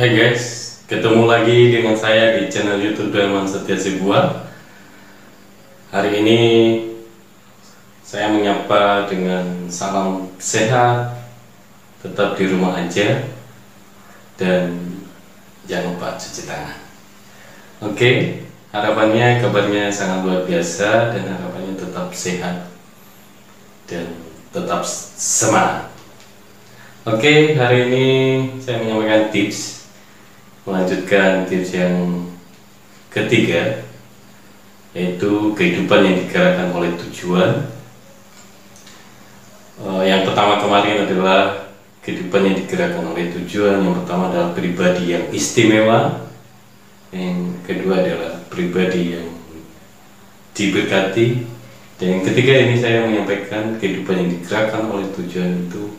Hai guys, ketemu lagi dengan saya di channel YouTube Darman Setia Sibuan. Hari ini saya menyapa dengan salam sehat, tetap di rumah aja, dan jangan lupa cuci tangan. Oke, harapannya kabarnya sangat luar biasa dan harapannya tetap sehat dan tetap semangat. Oke, hari ini saya menyampaikan tips, melanjutkan tips yang ketiga, yaitu kehidupan yang digerakkan oleh tujuan. Yang pertama kemarin adalah kehidupan yang digerakkan oleh tujuan. Yang pertama adalah pribadi yang istimewa. Yang kedua adalah pribadi yang diberkati. Dan yang ketiga ini saya menyampaikan kehidupan yang digerakkan oleh tujuan itu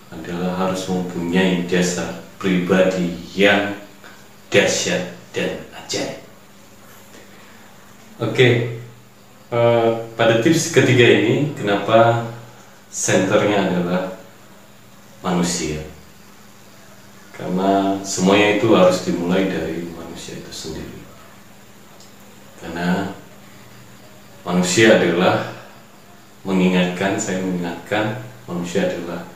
adalah harus mempunyai dasar pribadi yang dahsyat dan ajaib. Oke, pada tips ketiga ini, kenapa senternya adalah manusia? Karena semuanya itu harus dimulai dari manusia itu sendiri. Karena manusia adalah saya mengingatkan, manusia adalah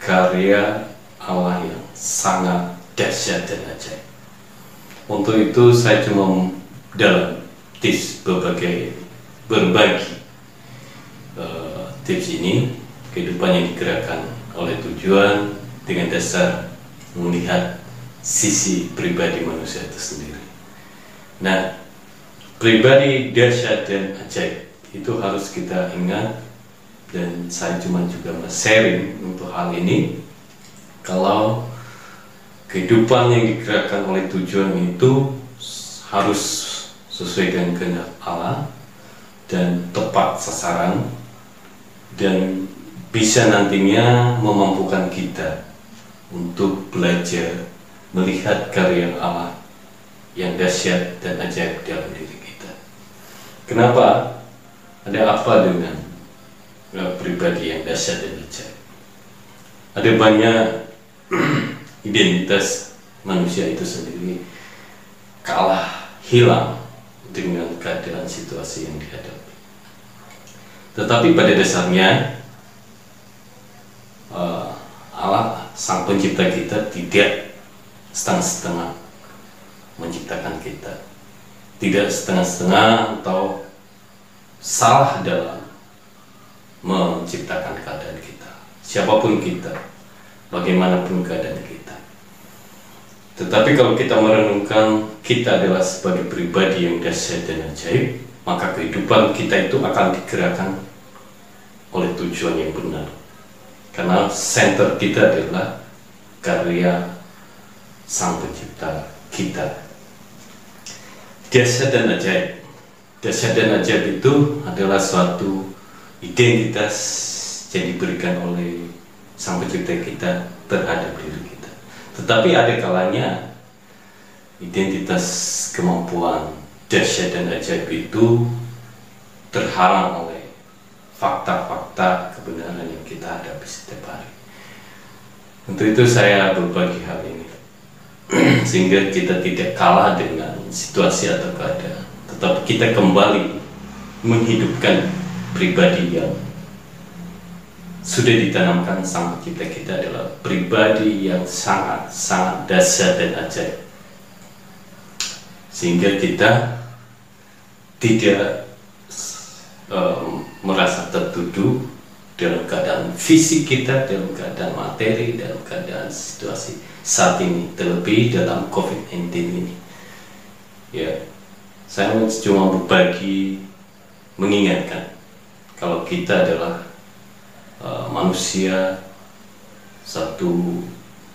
karya Allah yang sangat dahsyat dan ajaib. Untuk itu saya cuma dalam tips berbagi tips ini, kehidupan yang digerakkan oleh tujuan dengan dasar melihat sisi pribadi manusia itu sendiri. Nah, pribadi dahsyat dan ajaib itu harus kita ingat, dan saya cuma juga sharing untuk hal ini. Kalau kehidupan yang digerakkan oleh tujuan itu harus sesuai dengan kehendak Allah dan tepat sasaran, dan bisa nantinya memampukan kita untuk belajar melihat karya Allah yang dahsyat dan ajaib dalam diri kita. Kenapa? Ada apa dengan pribadi yang dahsyat dan ajaib? Ada banyak identitas manusia itu sendiri kalah, hilang dengan keadaan situasi yang dihadapi. Tetapi pada dasarnya Allah sang pencipta kita tidak setengah-setengah menciptakan kita, tidak setengah-setengah atau salah dalam menciptakan keadaan kita. Siapapun kita, bagaimanapun keadaan kita. Tetapi kalau kita merenungkan kita adalah sebagai pribadi yang dahsyat dan ajaib, maka kehidupan kita itu akan digerakkan oleh tujuan yang benar. Karena center kita adalah karya sang pencipta kita. Dahsyat dan ajaib. Dahsyat dan ajaib itu adalah suatu identitas yang diberikan oleh sang pencipta kita terhadap diri kita. Tetapi ada kalanya identitas kemampuan dahsyat dan ajaib itu terhalang oleh fakta-fakta kebenaran yang kita hadapi setiap hari. Untuk itu saya berbagi hal ini sehingga kita tidak kalah dengan situasi atau keadaan, tetapi kita kembali menghidupkan pribadi yang sudah ditanamkan sang pencipta kita adalah pribadi yang sangat dahsyat dan ajaib, sehingga kita tidak merasa tertuduh dalam keadaan fisik kita, dalam keadaan materi, dalam keadaan situasi saat ini, terlebih dalam COVID-19 ini. Ya, saya cuma berbagi, mengingatkan kalau kita adalah manusia, satu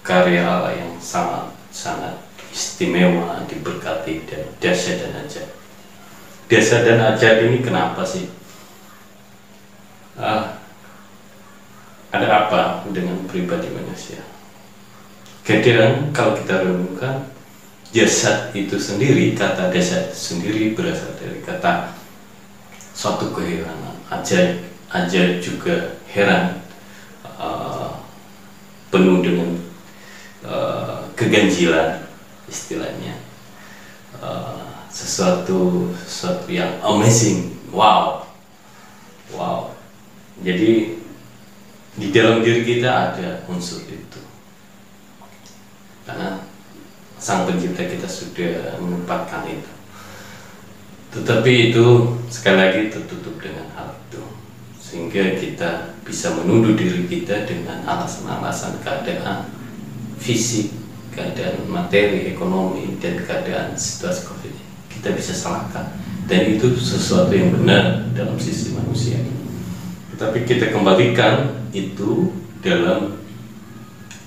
karya Allah yang sangat istimewa, diberkati dan dahsyat dan ajaib. Dahsyat dan ajaib ini kenapa sih? Ada apa dengan pribadi manusia? Kadang kalau kita renungkan, jasad itu sendiri, kata jasad itu sendiri berasal dari kata suatu keheranan, ajaib juga heran, penuh dengan keganjilan. istilahnya sesuatu yang amazing, wow. Jadi di dalam diri kita ada unsur itu, karena Sang Pencipta kita sudah menempatkan itu. Tetapi itu sekali lagi tertutup dengan hal itu, sehingga kita bisa menuduh diri kita dengan alasan-alasan keadaan fisik, keadaan materi, ekonomi, dan keadaan situasi COVID. Kita bisa salahkan, dan itu sesuatu yang benar dalam sisi manusia. Tetapi kita kembalikan itu dalam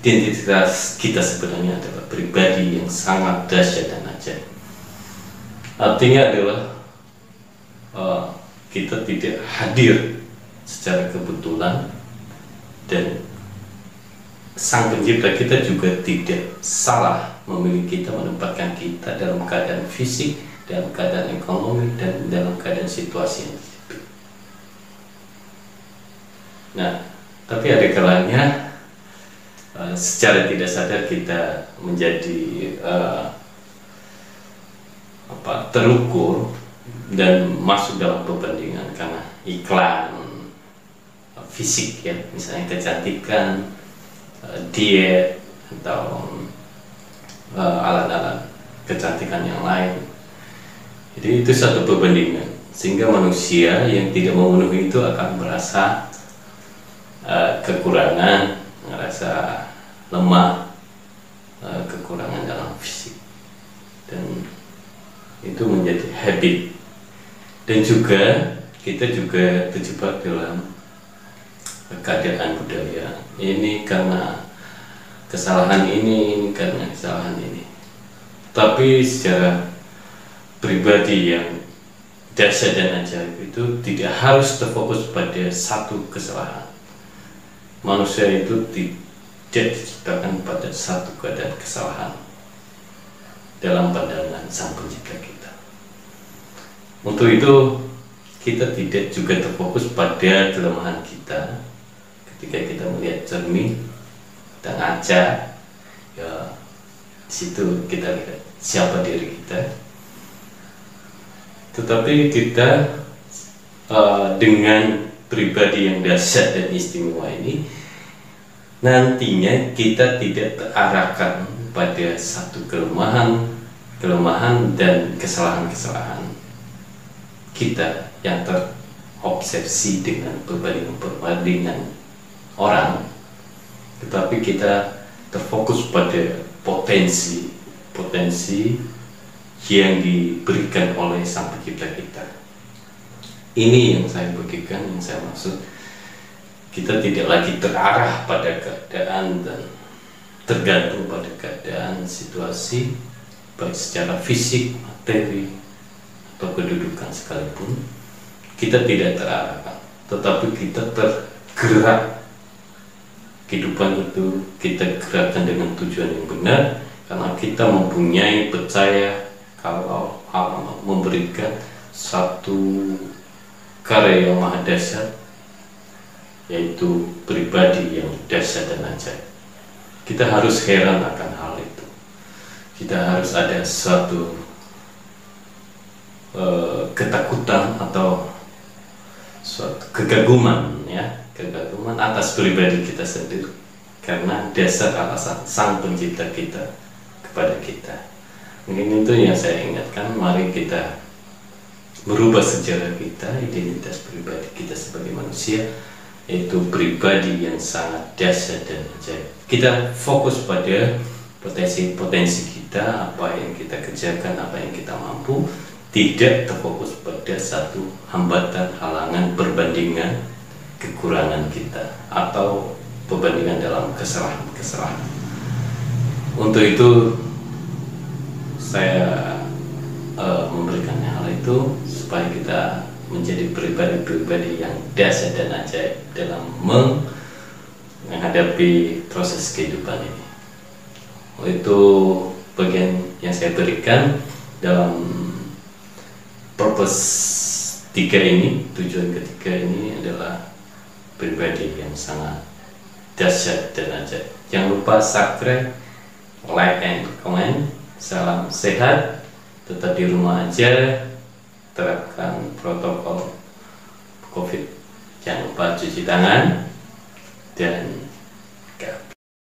identitas kita sebenarnya adalah pribadi yang sangat dahsyat dan ajaib. Artinya adalah kita tidak hadir secara kebetulan, dan Sang Pencipta kita juga tidak salah memilih kita, menempatkan kita dalam keadaan fisik, dalam keadaan ekonomi, dan dalam keadaan situasi yang begitu. Nah, tapi ada kalanya secara tidak sadar kita menjadi terukur dan masuk dalam perbandingan karena iklan fisik, ya, misalnya kecantikan, diet, atau alat-alat kecantikan yang lain. Jadi itu satu perbandingan, sehingga manusia yang tidak memenuhi itu akan merasa kekurangan, merasa lemah, kekurangan dalam fisik, dan itu menjadi habit. Dan juga kita juga terjebak dalam keadaan budaya, ini karena kesalahan ini karena kesalahan ini. Tapi secara pribadi yang dahsyat dan ajaib itu tidak harus terfokus pada satu kesalahan. Manusia itu tidak diciptakan pada satu keadaan kesalahan dalam pandangan Sang Pencipta kita. Untuk itu kita tidak juga terfokus pada kelemahan kita. Ketika kita melihat cermin dan ngaca, ya di situ kita lihat siapa diri kita. Tetapi kita dengan pribadi yang dahsyat dan istimewa ini, nantinya kita tidak terarahkan pada satu kelemahan dan kesalahan-kesalahan kita yang terobsesi dengan perbandingan orang, tetapi kita terfokus pada potensi yang diberikan oleh Sang Pencipta kita. Ini yang saya bagikan, yang saya maksud. Kita tidak lagi terarah pada keadaan dan tergantung pada keadaan situasi, baik secara fisik, materi, atau kedudukan sekalipun. Kita tidak terarahkan, tetapi kita tergerak. Kehidupan itu kita gerakkan dengan tujuan yang benar, karena kita mempunyai percaya kalau Allah memberikan satu karya yang maha dahsyat, yaitu pribadi yang dahsyat dan ajaib. Kita harus heran akan hal itu. Kita harus ada suatu ketakutan atau suatu kegaguman, ya, kegaguman atas pribadi kita sendiri, karena dasar alasan Sang Pencipta kita kepada kita. Mungkin itu yang saya ingatkan. Mari kita merubah sejarah kita, identitas pribadi kita sebagai manusia, yaitu pribadi yang sangat dahsyat dan ajaib. Kita fokus pada potensi-potensi kita, apa yang kita kerjakan, apa yang kita mampu, tidak terfokus pada satu hambatan, halangan, perbandingan, kekurangan kita, atau perbandingan dalam kesalahan-kesalahan. Untuk itu saya memberikan hal itu supaya kita menjadi pribadi-pribadi yang dahsyat dan ajaib dalam menghadapi proses kehidupan ini. Itu bagian yang saya berikan dalam purpose 3 ini. Tujuan ketiga ini adalah pribadi yang sangat dahsyat dan ajaib. Jangan lupa subscribe, like, and comment, salam sehat, tetap di rumah aja, terapkan protokol COVID, jangan lupa cuci tangan, dan